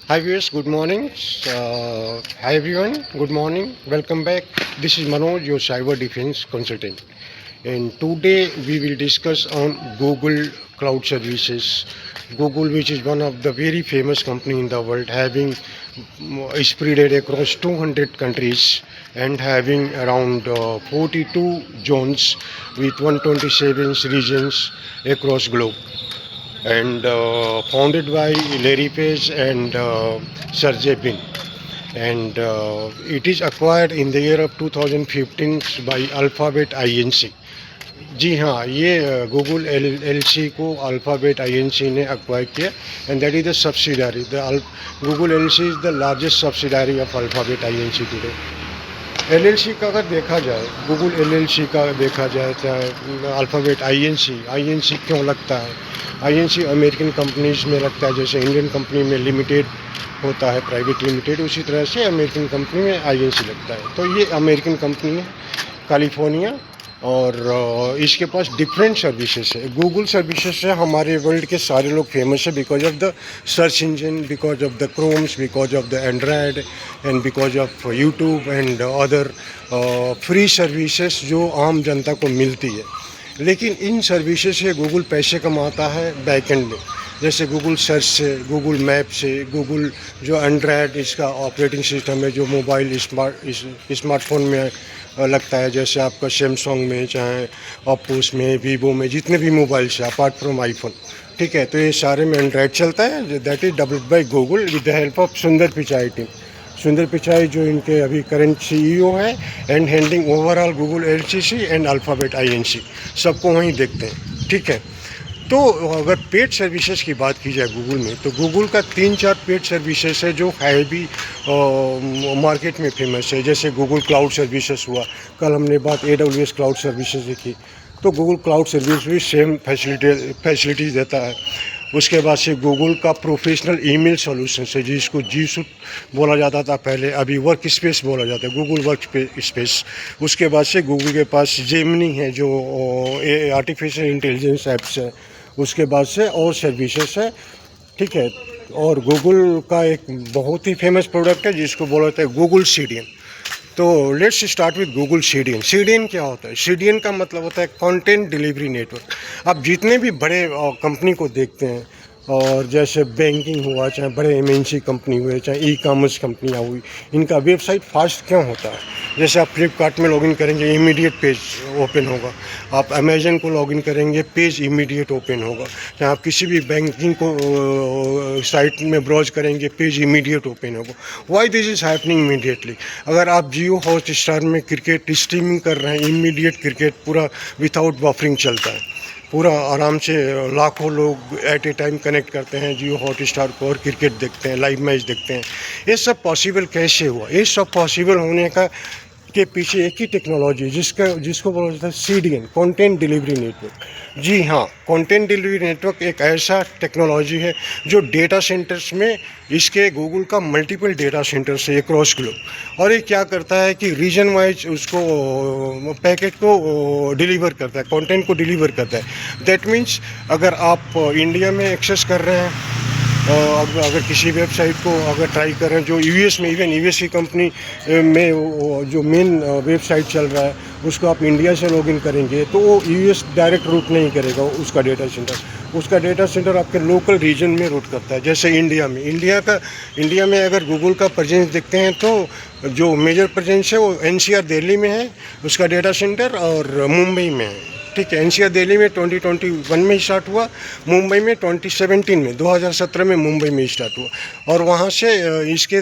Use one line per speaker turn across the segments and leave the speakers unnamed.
Hi viewers, good morning. Hi everyone, good morning. Welcome back. This is Manoj, your cyber defense consultant. And today we will discuss on Google Cloud Services. Google, which is one of the very famous company in the world, having spread across 200 countries and having around 42 zones with 127 regions across globe and founded by Larry Page and Sergey Brin. And it is acquired in the year of 2015 by Alphabet Inc. जी हाँ, ये Google L सी को alphabet I N सी ने acquire किया and that is the subsidiary the Google L C is the largest subsidiary of Alphabet I N C today. LLC का अगर देखा जाए, Google LLC का देखा जाए, चाहे अल्फ़ाबेट आईएनसी क्यों लगता है? आईएनसी अमेरिकन कंपनीज में लगता है, जैसे इंडियन कंपनी में लिमिटेड होता है, प्राइवेट लिमिटेड, उसी तरह से अमेरिकन कंपनी में आईएनसी लगता है। तो ये अमेरिकन कंपनी है, कैलिफोर्निया, और इसके पास डिफरेंट सर्विसेज है। गूगल सर्विसेज से हमारे वर्ल्ड के सारे लोग फेमस है because of the search engine, because of the chromes, because of the Android and because of YouTube and other free services जो आम जनता को मिलती है। लेकिन इन सर्विसेज से गूगल पैसे कमाता है बैक एंड में, जैसे गूगल सर्च से, गूगल मैप से, गूगल जो एंड्रॉयड इसका ऑपरेटिंग सिस्टम है जो मोबाइल स्मार्टफोन में लगता है, जैसे आपका सैमसंग में, चाहे ओप्पोस में, वीवो में, जितने भी मोबाइल से अपार्ट फ्रॉम आईफोन, ठीक है, तो ये सारे में एंड्रॉयड चलता है। That is developed by Google with the help of सुंदर पिचाई टीम। सुंदर पिचाई जो इनके अभी करंट सीईओ है and handling overall Google LCC and alphabet INC, सबको वहीं देखते हैं, ठीक है। तो अगर पेड सर्विसेज की बात की जाए गूगल में, तो गूगल का 3-4 पेड सर्विसेज है जो है भी मार्केट में फेमस है। जैसे गूगल क्लाउड सर्विसेज हुआ, कल हमने बात AWS क्लाउड सर्विसेज की, तो गूगल क्लाउड सर्विस भी सेम फैसिलिटीज़ देता है। उसके बाद से गूगल का प्रोफेशनल ईमेल सॉल्यूशन है, जिसको जी सूट बोला जाता था पहले, अभी वर्क स्पेस बोला जाता है, गूगल वर्क स्पेस। उसके बाद से गूगल के पास जेमिनी है जो आर्टिफिशियल इंटेलिजेंस ऐप्स है। उसके बाद से और सर्विसेज है, ठीक है। और गूगल का एक बहुत ही फेमस प्रोडक्ट है जिसको बोला जाता है गूगल सीडीएन। तो let's start with Google CDN. CDN क्या होता है? सीडीएन का मतलब होता है कंटेंट डिलीवरी नेटवर्क। आप जितने भी बड़े कंपनी को देखते हैं, और जैसे बैंकिंग हुआ, चाहे बड़े एमएनसी कंपनी हुए, चाहे ई कॉमर्स कंपनियाँ हुई, इनका वेबसाइट फास्ट क्यों होता है? जैसे आप फ्लिपकार्ट में लॉगिन करेंगे, इमीडिएट पेज ओपन होगा। आप अमेजन को लॉगिन करेंगे, पेज इमीडिएट ओपन होगा। चाहे आप किसी भी बैंकिंग को साइट में ब्राउज करेंगे, पेज इमीडिएट ओपन होगा। Why this is happening immediately? अगर आप जियो हॉटस्टार में क्रिकेट स्ट्रीमिंग कर रहे हैं, इमीडिएट क्रिकेट पूरा विदाउट बफरिंग चलता है, पूरा आराम से लाखों लोग एट ए टाइम कनेक्ट करते हैं जियो हॉटस्टार को और क्रिकेट देखते हैं, लाइव मैच देखते हैं। ये सब पॉसिबल कैसे हुआ? ये सब पॉसिबल होने का के पीछे एक ही टेक्नोलॉजी, जिसको बोला जाता है सीडीएन, कंटेंट डिलीवरी नेटवर्क। जी हाँ, कंटेंट डिलीवरी नेटवर्क एक ऐसा टेक्नोलॉजी है जो डेटा सेंटर्स में, इसके गूगल का मल्टीपल डेटा सेंटर्स है अक्रॉस ग्लोब, और ये क्या करता है कि रीजन वाइज उसको पैकेट को डिलीवर करता है, कंटेंट को डिलीवर करता है। दैट मीन्स अगर आप इंडिया में एक्सेस कर रहे हैं, अगर किसी वेबसाइट को अगर ट्राई कर रहे हैं जो यूएस में, इवन यूएस की कंपनी में जो मेन वेबसाइट चल रहा है, उसको आप इंडिया से लॉगिन करेंगे तो वो यूएस डायरेक्ट रूट नहीं करेगा उसका डेटा सेंटर। उसका डेटा सेंटर आपके लोकल रीजन में रूट करता है। जैसे इंडिया में अगर गूगल का प्रेजेंस देखते हैं तो जो मेजर प्रेजेंस है वो एनसीआर दिल्ली में है उसका डेटा सेंटर, और मुंबई में है, ठीक है। एनसीआर दिल्ली में 2021 में स्टार्ट हुआ, मुंबई में 2017 में, 2017 में मुंबई में स्टार्ट हुआ। और वहाँ से इसके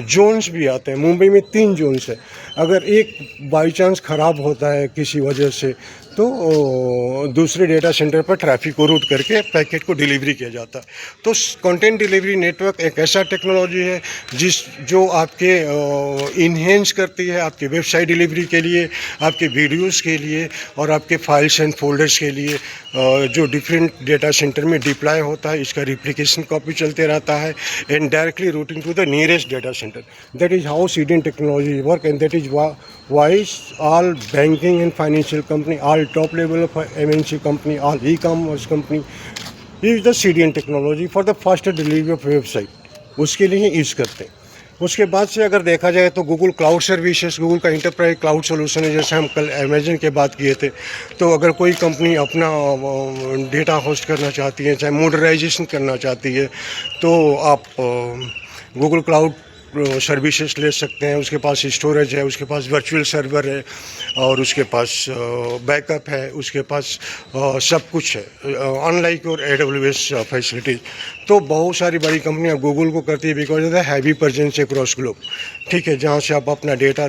जोन्स भी आते हैं। मुंबई में 3 जोन्स है। अगर एक बाई चांस ख़राब होता है किसी वजह से, तो दूसरे डेटा सेंटर पर ट्रैफिक को रूट करके पैकेट को डिलीवरी किया जाता है। तो कंटेंट डिलीवरी नेटवर्क एक ऐसा टेक्नोलॉजी है जो आपके इन्हेंस करती है आपके वेबसाइट डिलीवरी के लिए, आपके वीडियोस के लिए, और आपके फाइल्स एंड फोल्डर्स के लिए, जो डिफरेंट डेटा सेंटर में डिप्लॉय होता है। इसका रिप्लिकेशन कॉपी चलते रहता है and directly routing to the nearest data center. That is how CDN technology work, and that is why all banking and financial company, all top level of MNC company, all e-commerce company use the CDN technology for the faster delivery of website. उसके लिए use करते हैं। उसके बाद से अगर देखा जाए तो गूगल क्लाउड सर्विसेज, गूगल का इंटरप्राइज क्लाउड सोल्यूशन है। जैसे हम कल अमेजन की बात किए थे, तो अगर कोई कंपनी अपना डेटा होस्ट करना चाहती है, चाहे मॉडर्नाइजेशन करना चाहती है, तो आप गूगल क्लाउड सर्विसेज ले सकते हैं। उसके पास स्टोरेज है, उसके पास वर्चुअल सर्वर है, और उसके पास बैकअप है, उसके पास सब कुछ है, अनलाइक और AWS फैसिलिटीज। तो बहुत सारी बड़ी कंपनियां गूगल को करती है because of the heavy presence across globe. ठीक है, जहां से आप अपना डेटा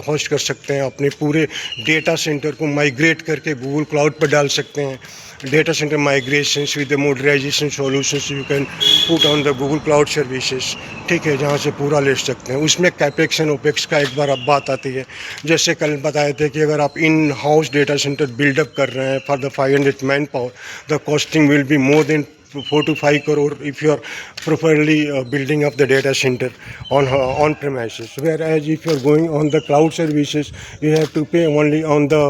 होस्ट कर सकते हैं, अपने पूरे डेटा सेंटर को माइग्रेट करके गूगल क्लाउड पर डाल सकते हैं। data center migrations with the modernization solutions you can put on the Google Cloud Services। ठीक है, जहाँ से पूरा ले सकते हैं। उसमें कैपेक्स एंड ओपेक्स का एक बार अब बात आती है। जैसे कल बताए थे कि अगर आप in house data center buildup कर रहे हैं for the 500 man power, the costing will be more than 4 to 5 crore if you are properly building up the data center on premises, whereas if you are going on the cloud services you have to pay only on the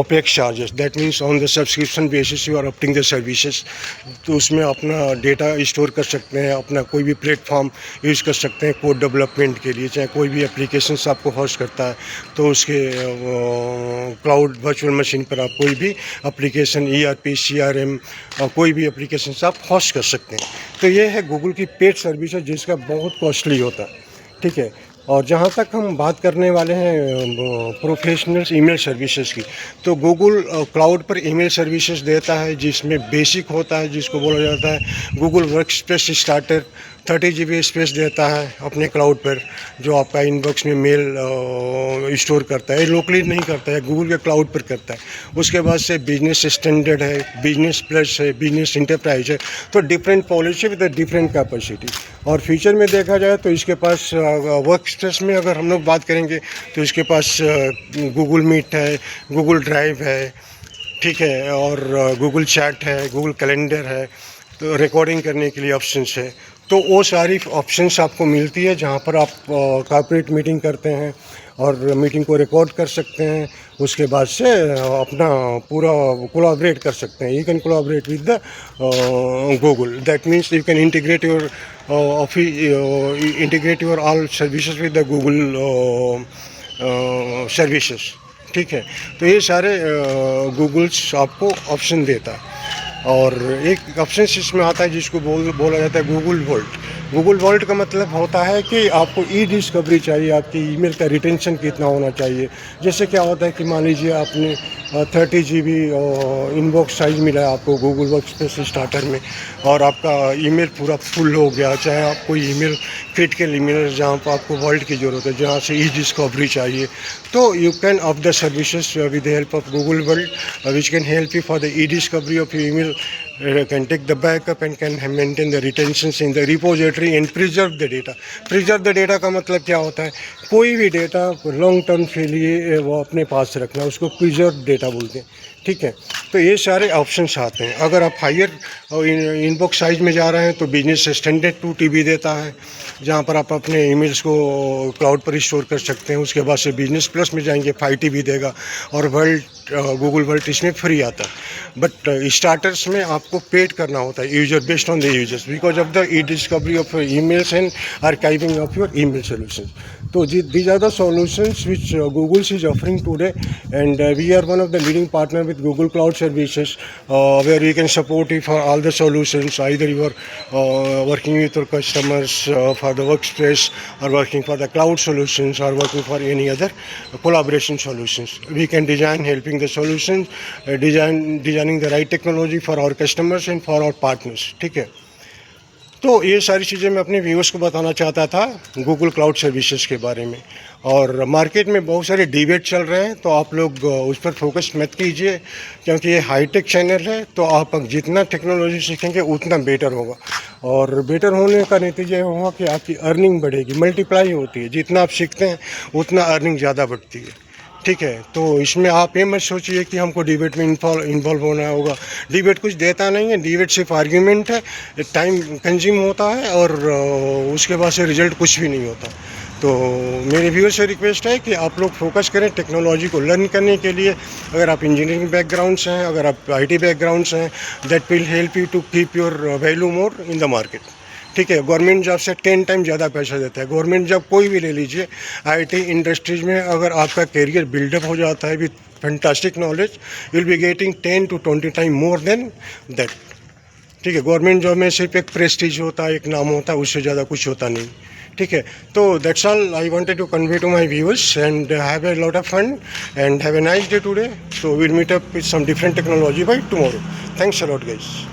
OPEX charges, that means on the subscription basis you are opting the services। तो उसमें अपना data store कर सकते हैं, अपना कोई भी platform use कर सकते हैं कोड डेवलपमेंट के लिए, चाहे कोई भी एप्लीकेशंस आपको होस्ट करता है तो उसके क्लाउड वर्चुअल मशीन पर आप कोई भी एप्लीकेशन ERP CRM कोई भी एप्लीकेशन आप होस्ट कर सकते हैं। तो ये है गूगल की पेड सर्विस है जिसका बहुत कॉस्टली होता है। ठीक है, और जहाँ तक हम बात करने वाले हैं प्रोफेशनल्स ईमेल सर्विसेज की, तो गूगल क्लाउड पर ईमेल सर्विसेज देता है जिसमें बेसिक होता है, जिसको बोला जाता है Google workspace starter. 30 GB space देता है अपने क्लाउड पर, जो आपका इनबॉक्स में मेल स्टोर करता है। लोकली नहीं करता है, गूगल के क्लाउड पर करता है। उसके बाद से बिजनेस स्टैंडर्ड है, बिजनेस प्लस है, बिजनेस इंटरप्राइज है। तो different policy with different capacity. और फीचर में देखा जाए तो इसके पास वर्क स्पेस में अगर हम लोग बात करेंगे तो इसके पास गूगल मीट है, गूगल ड्राइव है, ठीक है, और गूगल चैट है, गूगल कैलेंडर है, तो रिकॉर्डिंग करने के लिए ऑप्शंस है। तो वो सारी ऑप्शंस आपको मिलती है जहाँ पर आप कॉर्पोरेट मीटिंग करते हैं और मीटिंग को रिकॉर्ड कर सकते हैं। उसके बाद से अपना पूरा कोलैबोरेट कर सकते हैं। You can collaborate with the Google, that means you can integrate your all services with the Google services. ठीक है, तो ये सारे गूगल्स आपको ऑप्शन देता है। और एक ऑप्शन इसमें आता है जिसको बोला जाता है गूगल वॉल्ट। गूगल वॉल्ट का मतलब होता है कि आपको ई डिस्कवरी चाहिए, आपकी ईमेल का रिटेंशन कितना होना चाहिए। जैसे क्या होता है कि मान लीजिए आपने 30 GB इनबॉक्स साइज मिला है आपको गूगल वर्कस्पेस स्टार्टर में, और आपका ईमेल पूरा फुल हो गया, चाहे आप कोई ईमेल क्रिटिकल ईमेल जहाँ पर आपको वर्ल्ड की ज़रूरत है, जहाँ से ई डिस्कवरी चाहिए, तो you can of the services with the help of Google world which can help you for the E discovery of your email, can take the backup and can maintain the retentions in the repository and preserve the data। preserve the data का मतलब क्या होता है, कोई भी data long term के लिए वो अपने पास रखना, उसको प्रिजर्व डेटा बोलते हैं। ठीक है, तो ये सारे ऑप्शंस आते हैं। अगर आप हायर इनबॉक्स साइज में जा रहे हैं तो बिजनेस स्टैंडर्ड 2 TB देता है, जहाँ पर आप अपने ईमेल्स को क्लाउड पर स्टोर कर सकते हैं। उसके बाद से बिजनेस प्लस में जाएंगे 5 TB देगा, और वर्ल्ड गूगल वर्ल्ड इसमें फ्री आता है। बट स्टार्टर्स में आपको पेड करना होता है user, based on the users, because of the E discovery of emails and archiving of your email solutions. तो these are the solutions which Google is offering today, and we are one of the leading partner with Google Cloud Services, where we can support you for all the solutions. Either you are working with your customers for the workspace, or working for the cloud solutions, or working for any other collaboration solutions. We can design, helping the solutions, designing the right technology for our customers and for our partners। ठीक है, तो ये सारी चीज़ें मैं अपने viewers को बताना चाहता था गूगल क्लाउड सर्विसेज के बारे में। और मार्केट में बहुत सारे डिबेट चल रहे हैं, तो आप लोग उस पर फोकस मत कीजिए, क्योंकि ये हाईटेक चैनल है। तो आप जितना टेक्नोलॉजी सीखेंगे उतना बेटर होगा, और बेटर होने का नतीजा ये होगा कि आपकी अर्निंग बढ़ेगी, मल्टीप्लाई होती है। जितना आप सीखते हैं उतना अर्निंग ज़्यादा बढ़ती है। ठीक है, तो इसमें आप ये मत सोचिए कि हमको डिबेट में इन्वॉल्व होना होगा। डिबेट कुछ देता नहीं है, डिबेट सिर्फ आर्ग्यूमेंट है, टाइम कंज्यूम होता है, और उसके बाद से रिजल्ट कुछ भी नहीं होता। तो मेरे व्यूअर से रिक्वेस्ट है कि आप लोग फोकस करें टेक्नोलॉजी को लर्न करने के लिए। अगर आप इंजीनियरिंग बैकग्राउंड से हैं, अगर आप IT बैकग्राउंड से हैं, that will help you to keep your value more in the market. ठीक है, गवर्नमेंट जॉब से 10 टाइम ज़्यादा पैसा देता है। गवर्नमेंट जॉब कोई भी ले लीजिए, आईटी इंडस्ट्रीज में अगर आपका करियर बिल्डअप हो जाता है with fantastic knowledge, will be getting 10 to 20 time more than that. ठीक है, गवर्नमेंट जॉब में सिर्फ एक प्रेस्टीज होता है, एक नाम होता है, उससे ज़्यादा कुछ होता नहीं। ठीक है, तो that's all I wanted to convey to my viewers and have a lot of fun and have a nice day today. So will meet up with some different technology by tomorrow. Thanks a lot guys.